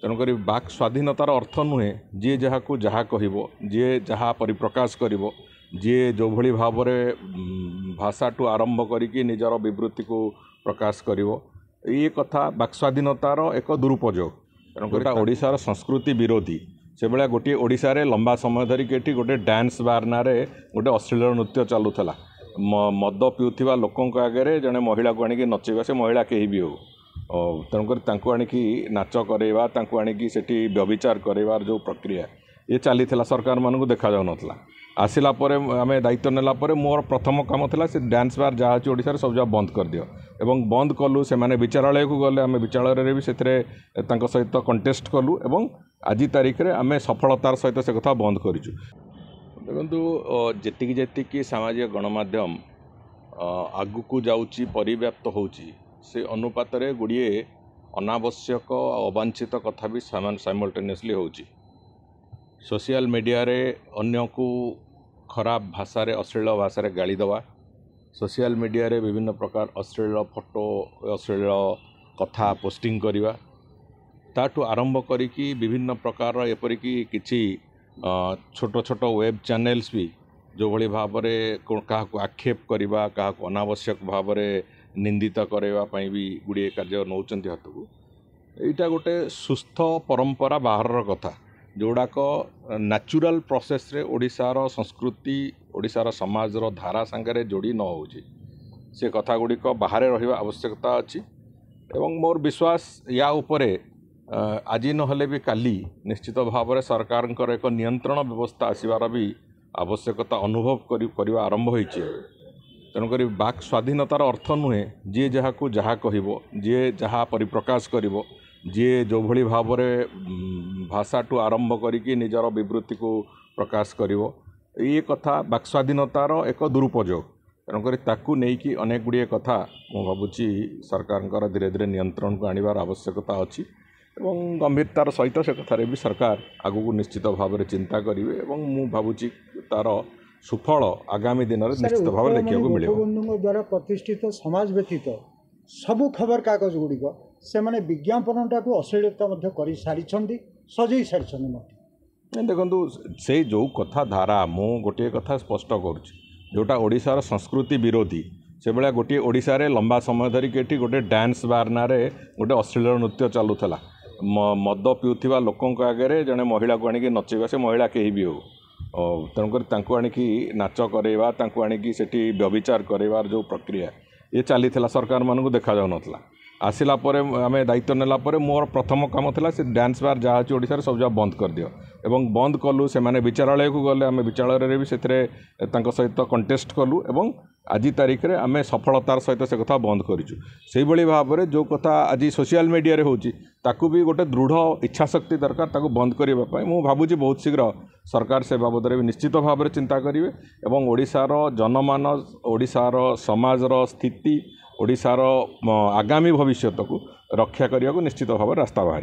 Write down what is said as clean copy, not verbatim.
तेणुक बाक स्वाधीनतार अर्थ नुहे जी जहाँ को जहाँ कह जी जहाँ परिप्रकाश कर जी जो भली भाव भाषा टू आरंभ करी निजर विवृत्ति को प्रकाश कर ये कथा बाक स्वाधीनतार एक दुरुपयोग। तेणुक ओडिशार संस्कृति विरोधी से भाया गोटे ओडिशा रे लंबा समय धरिकी एठी गोटे डांस बार ना गोटे अश्लील नृत्य चलुला मद पिउथिबा लोकों आगे जड़े महिला को आनिकी नचेबा से महिला कहीं भी हो तेणुक आनिकी नाच करवा आनिकी सेठी व्यभिचार करवार जो प्रक्रिया ये चली सरकार मानू देखा जाऊ नथला। आसिला परे आमे दायित्व नेला परे मोर प्रथम काम थिला से डांस बार जहाँ अच्छी ओडिशा सब जगह बंद कर दियो एवं बंद कलु से माने विचारालय को गले आमे विचारालय भी सेथिरे तांको सहित कंटेस्ट कलु एवं आज तारीख रे आमे सफलतार सहित से कथा बंद करिछु। देखु जेतिकी सामाजिक गणमाध्यम आगु को जाउची परिव्याप्त होउची से अनुपात रे गुड़िए अनावश्यक अवांछित कथा भी साइमल्टेनियसली होउची। सोशल मीडिया रे अन्य को खराब भाषा रे अश्लील भाषा रे गाली दवा सोशल मीडिया रे विभिन्न प्रकार अश्लील फोटो अश्लील कथा पोस्टिंग करवा ताठू आरंभ करी विभिन्न प्रकार एपरिकी किछि छोट छोट वेब चैनल्स भी जो भली भाव क्या आक्षेप करवा क्या अनावश्यक भाव निंदित करने भी गुड़िए कार्य नौचंती हाथ को यहाँ गोटे सुस्थ परंपरा बाहर कथा जोड़ाक नेचुरल प्रोसेस रे ओडिशार संस्कृति ओडिशार समाजर धारा सांगे जोड़ी न हो से कथा गुड़िक बाहर रहा आवश्यकता अच्छी एवं मोर विश्वास या उपरे आज नहले भी काली निश्चित भाव में सरकार एक नियंत्रण व्यवस्था आसबार भी आवश्यकता अनुभव करवा आरंभ होइछि। तेणुक बाक स्वाधीनतार अर्थ नुहे जी जहाँ को जहाँ कह जी जहाँ परिप्रकाश कर जी जो भली भाव भाषा टू आरंभ करी निजर विवृत्ति को प्रकाश कर ये कथा बाक स्वाधीनतार एक दुरुपयोग। तेणुक ताकू नहीं अनेक गुड़िए कथा मु भावुची सरकार धीरे धीरे नियंत्रण को आनिबार आवश्यकता अच्छी एवं गंभीरतार सहित से कथार भी सरकार आगू निश्चित भाव में चिंता करेंगे एवं मु भावुची तार सुफल आगामी दिन में निश्चित भाव में देखा मिले। बंधु द्वारा प्रतिष्ठित समाज व्यतीत सबू खबर कागज गुड़िक से माने विज्ञापनटा को अश्लीलता कर सारी सजई सारी देखु से जो कथा धारा मु गोटे कथा स्पष्ट करुच्ची जोटा ओडिशार संस्कृति विरोधी से भाया गोटे ओडिशा रे लंबा समय धरिकी एठी गोटे डांस बार ना गोटे अश्लील नृत्य चलुला मद पिउथिबा लोकों आगे जड़े महिला को आनिकी नचेबा से महिला कहीं भी हो तेणुक आनिकी नाच करवा आनिकी सेठी व्यभिचार करवार जो प्रक्रिया ये चली सरकार मानू देखा जाऊ नथला। आसिला परे आमे दायित्व नेला परे मोर प्रथम काम थिला से डांस बार जहाँ अच्छी ओडिशा सब जगह बंद कर दियो एवं बंद कलु से माने विचारालय को गले आमे विचारालय भी सेथिरे तांको सहित कंटेस्ट कलु एवं आज तारीख रे आमे सफलतार सहित से कथा बंद करिछु। सेही भली भाव में जो कथा आज सोशल मीडिया रे होची ताकू भी गोटे दृढ़ इच्छा शक्ति दरकार ताकू बंद करबा पई मु भाबुची बहुत शीघ्र सरकार से बाबद में निश्चित भाव में चिंता करेंगे एवं ओडिशार जनमानस ओडिशार समाजर स्थिति ओडिशार आगामी भविष्य को रक्षा करने को निश्चित भाव रास्ता बाहर।